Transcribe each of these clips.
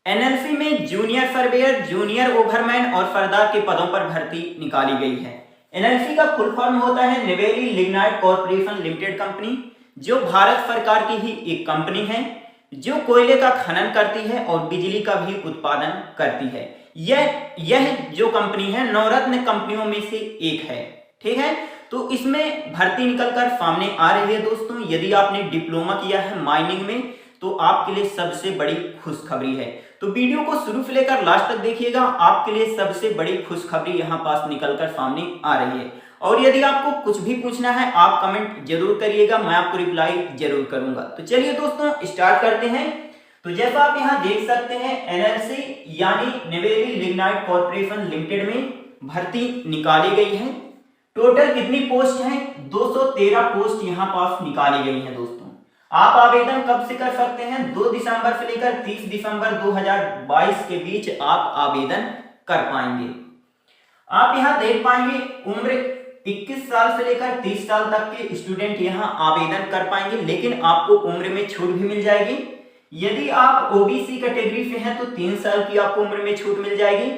NLC में junior surveyor, junior ओवरमैन और सरदार के पदों पर भर्ती निकाली गई है। एनएलसी का फुल फॉर्म होता है Neyveli lignite corporation limited company, जो भारत सरकार की ही एक कंपनी है जो कोयले का खनन करती है और बिजली का भी उत्पादन करती है। यह जो कंपनी है नवरत्न कंपनियों में से एक है। ठीक है, तो इसमें भर्ती निकलकर सामने आ रही है दोस्तों। यदि आपने डिप्लोमा किया है माइनिंग में तो आपके लिए सबसे बड़ी खुशखबरी है। तो वीडियो को शुरू से लेकर लास्ट तक देखिएगा, आपके लिए सबसे बड़ी खुशखबरी यहाँ पास निकलकर सामने आ रही है। और यदि आपको कुछ भी पूछना है आप कमेंट जरूर करिएगा, मैं आपको रिप्लाई जरूर करूंगा। तो चलिए दोस्तों स्टार्ट करते हैं। तो जैसा आप यहाँ देख सकते हैं एनएलसी यानी नेवेली लिग्नाइट कॉर्पोरेशन लिमिटेड में भर्ती निकाली गई है। टोटल कितनी पोस्ट है? 213 पोस्ट यहाँ पास निकाली गई है दोस्तों। आप आवेदन कब से कर सकते हैं? 2 दिसंबर से लेकर 30 दिसंबर 2022 के बीच आप आवेदन कर पाएंगे। आप यहाँ देख पाएंगे उम्र 21 साल से लेकर 30 साल तक के स्टूडेंट यहाँ आवेदन कर पाएंगे, लेकिन आपको उम्र में छूट भी मिल जाएगी। यदि आप ओबीसी कैटेगरी से हैं तो 3 साल की आपको उम्र में छूट मिल जाएगी,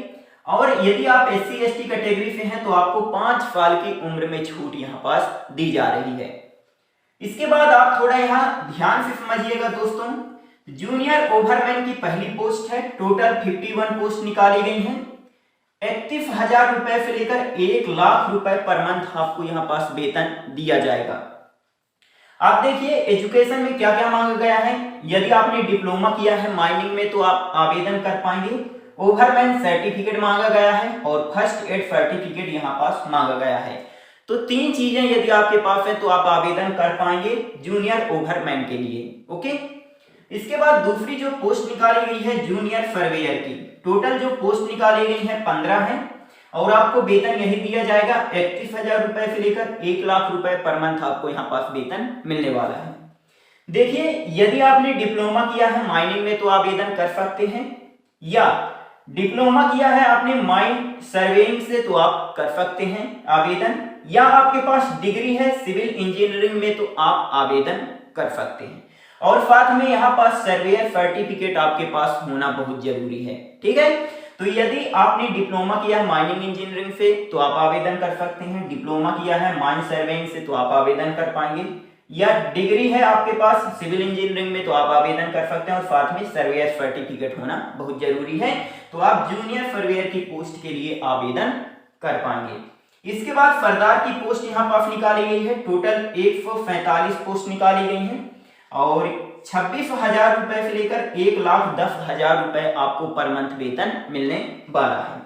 और यदि आप एससी एसटी कैटेगरी से हैं तो आपको 5 साल की उम्र में छूट यहाँ पास दी जा रही है। इसके बाद आप थोड़ा यहाँ ध्यान से समझिएगा दोस्तों। जूनियर ओवरमैन की पहली पोस्ट है, टोटल 51 पोस्ट निकाली गई हैं। 31,000 रुपए से लेकर 1 लाख रुपए पर मंथ आपको यहाँ पास वेतन दिया जाएगा। आप देखिए एजुकेशन में क्या क्या मांगा गया है। यदि आपने डिप्लोमा किया है माइनिंग में तो आप आवेदन कर पाएंगे। ओवरमैन सर्टिफिकेट मांगा गया है और फर्स्ट एड सर्टिफिकेट यहाँ पास मांगा गया है। तो 3 चीजें यदि आपके पास है तो आप आवेदन कर पाएंगे जूनियर ओवरमैन के लिए। ओके, इसके बाद दूसरी जो पोस्ट निकाली गई है जूनियर सर्वेयर की, टोटल जो पोस्ट निकाली गई है 15 है, और आपको वेतन यही दिया जाएगा 31,000 रुपए से लेकर 1 लाख रुपए पर मंथ आपको यहाँ पास वेतन मिलने वाला है। देखिए यदि आपने डिप्लोमा किया है माइनिंग में तो आवेदन कर सकते हैं, या डिप्लोमा किया है आपने माइन सर्वेइंग से तो आप कर सकते हैं आवेदन, या आपके पास डिग्री है सिविल इंजीनियरिंग में तो आप आवेदन कर सकते हैं। और साथ में यहाँ पास सर्वेयर सर्टिफिकेट आपके पास होना बहुत जरूरी है। ठीक है, तो यदि आपने डिप्लोमा किया है माइनिंग इंजीनियरिंग से तो आप आवेदन कर सकते हैं, डिप्लोमा किया है माइन सर्वेइंग से तो आप आवेदन कर पाएंगे, या डिग्री है आपके पास सिविल इंजीनियरिंग में तो आप आवेदन कर सकते हैं, और साथ में सर्वेयर सर्टिफिकेट होना बहुत जरूरी है। तो आप जूनियर सर्वेयर की पोस्ट के लिए आवेदन कर पाएंगे। इसके बाद सरदार की पोस्ट यहाँ पास निकाली गई है, टोटल 147 पोस्ट निकाली गई हैं, और 26,000 रुपए से लेकर 1,10,000 रुपए आपको पर मंथ वेतन मिलने वाला है।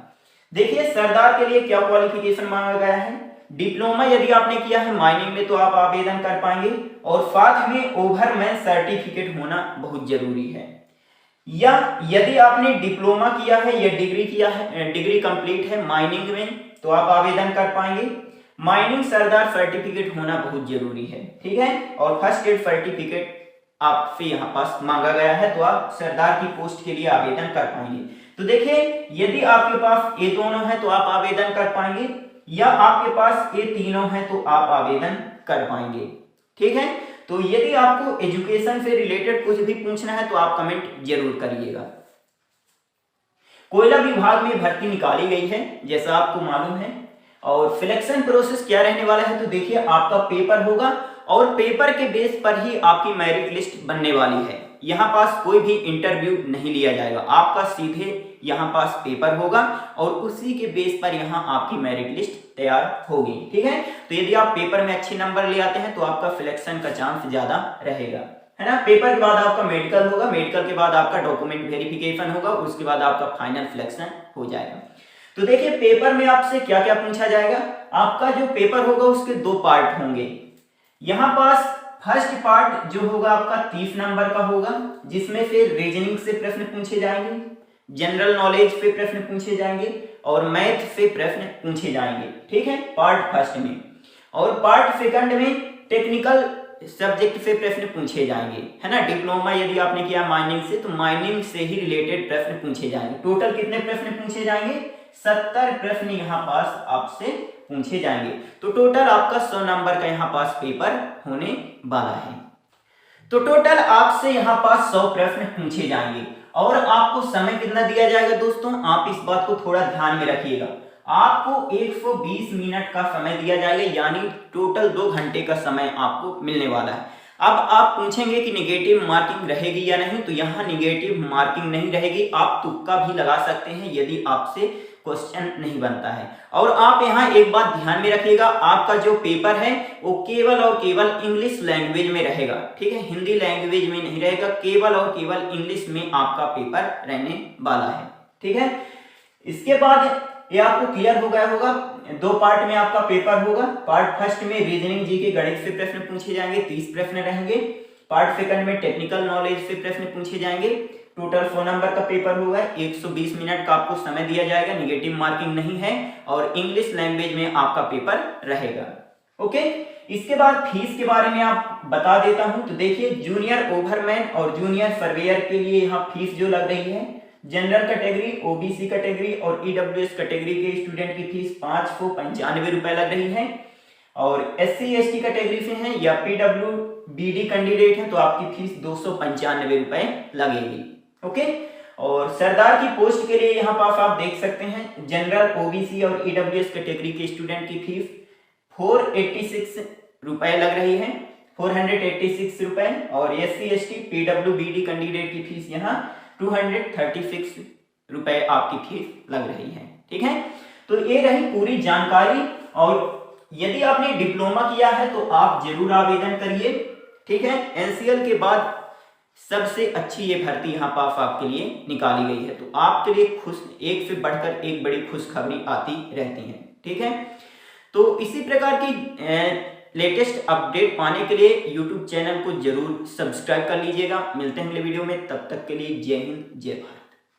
देखिए सरदार के लिए क्या क्वालिफिकेशन मांगा गया है। डिप्लोमा यदि आपने किया है माइनिंग में तो आप आवेदन कर पाएंगे, और साथ में ओवरमैन सर्टिफिकेट होना बहुत जरूरी है। या यदि आपने डिप्लोमा किया है या डिग्री किया है, डिग्री कंप्लीट है माइनिंग में तो आप आवेदन कर पाएंगे। माइनिंग सरदार सर्टिफिकेट होना बहुत जरूरी है। ठीक है, और फर्स्ट एड सर्टिफिकेट आपसे यहाँ पास मांगा गया है तो आप सरदार की पोस्ट के लिए आवेदन कर पाएंगे। तो देखिए यदि आपके पास ये दोनों है तो आप आवेदन कर पाएंगे, या आपके पास ये तीनों है तो आप आवेदन कर पाएंगे। ठीक है, तो यदि आपको एजुकेशन से रिलेटेड कुछ भी पूछना है तो आप कमेंट जरूर करिएगा। कोयला विभाग में भर्ती निकाली गई है जैसा आपको मालूम है, और सिलेक्शन प्रोसेस क्या रहने वाला है तो देखिए आपका पेपर होगा, और पेपर के बेस पर ही आपकी मेरिट लिस्ट बनने वाली है। यहाँ पास कोई भी इंटरव्यू नहीं लिया जाएगा, आपका सीधे यहाँ पास पेपर होगा और उसी के बेस पर यहाँ आपकी मेरिट लिस्ट तैयार होगी। ठीक है, तो यदि आप पेपर में अच्छे नंबर ले आते हैं तो आपका सिलेक्शन का चांस ज्यादा रहेगा, है ना। पेपर के बाद आपका मेडिकल होगा, मेडिकल के बाद आपका डॉक्यूमेंट वेरिफिकेशन होगा, उसके बाद आपका फाइनल सिलेक्शन हो जाएगा। तो देखिए पेपर में आपसे क्या क्या पूछा जाएगा। आपका जो पेपर होगा उसके 2 पार्ट होंगे। यहाँ पास फर्स्ट पार्ट जो होगा आपका 30 नंबर का होगा, जिसमें से रीजनिंग से प्रश्न पूछे जाएंगे, जनरल नॉलेज पे प्रश्न पूछे जाएंगे, और मैथ से प्रश्न पूछे जाएंगे। ठीक है, पार्ट फर्स्ट में। और पार्ट सेकंड में टेक्निकल सब्जेक्ट से प्रश्न पूछे जाएंगे, है ना। डिप्लोमा यदि आपने किया माइनिंग से तो माइनिंग से ही रिलेटेड प्रश्न पूछे जाएंगे। टोटल कितने प्रश्न पूछे जाएंगे? 70 प्रश्न यहाँ पास आपसे पूछे जाएंगे। तो टोटल आपका 100 नंबर का यहाँ पास पेपर होने वाला है। तो टोटल आपसे यहाँ पास 100 प्रश्न पूछे जाएंगे, और आपको समय कितना दिया जाएगा दोस्तों, आप इस बात को थोड़ा ध्यान में रखिएगा। आपको 120 मिनट का समय दिया जाएगा, यानी टोटल 2 घंटे का समय आपको मिलने वाला है। अब आप पूछेंगे कि निगेटिव मार्किंग रहेगी या नहीं, तो यहाँ निगेटिव मार्किंग नहीं रहेगी, आप तुक्का भी लगा सकते हैं यदि आपसे क्वेश्चन नहीं बनता है। और आप यहाँ एक बात ध्यान में रखिएगा, आपका जो पेपर है वो केवल और केवल इंग्लिश लैंग्वेज में रहेगा, ठीक है, हिंदी लैंग्वेज में नहीं रहेगा, केवल और केवल इंग्लिश में आपका पेपर रहने वाला है, ठीक है। इसके बाद ये आपको क्लियर हो गया होगा, 2 पार्ट में आपका पेपर होगा। पार्ट फर्स्ट में रीजनिंग जी के गणित से प्रश्न पूछे जाएंगे, 30 प्रश्न रहेंगे। पार्ट सेकंड में टेक्निकल नॉलेज से प्रश्न पूछे जाएंगे। टोटल 100 नंबर का पेपर होगा, 120 मिनट का आपको समय दिया जाएगा, निगेटिव मार्किंग नहीं है, और इंग्लिश लैंग्वेज में आपका पेपर रहेगा। ओके, इसके बाद फीस के बारे में आप बता देता हूं। तो देखिए, जूनियर ओवरमैन और जूनियर सर्वेयर के लिए यहाँ फीस जो लग रही है, जनरल कैटेगरी, ओबीसी कैटेगरी और ईडब्ल्यूएस कैटेगरी के स्टूडेंट की फीस 595 रुपए लग रही है, और एससी एसटी कैटेगरी से हैं या पीडब्ल्यूबीडी कैंडिडेट हैं तो आपकी फीस 295 रुपए लगेगी। ओके, और सरदार की पोस्ट के लिए यहाँ पास आप देख सकते हैं, जनरल, ओबीसी और ईडब्ल्यूएस कैटेगरी के स्टूडेंट की फीस 486 रुपए लग रही है, 486 रुपए, और एससी एसटी पीडब्ल्यूबीडी कैंडिडेट की फीस यहाँ 236 रुपए आपकी फीस लग रही है, ठीक है। तो ये रही पूरी जानकारी, और यदि आपने डिप्लोमा किया है तो आप जरूर आवेदन करिए, ठीक है। एनसीएल के बाद सबसे अच्छी ये भर्ती यहाँ पास आपके लिए निकाली गई है, तो आपके लिए एक से बढ़कर एक बड़ी खुशखबरी आती रहती है, ठीक है। तो इसी प्रकार की लेटेस्ट अपडेट पाने के लिए यूट्यूब चैनल को जरूर सब्सक्राइब कर लीजिएगा। मिलते हैं अगले वीडियो में, तब तक के लिए जय हिंद जय भारत।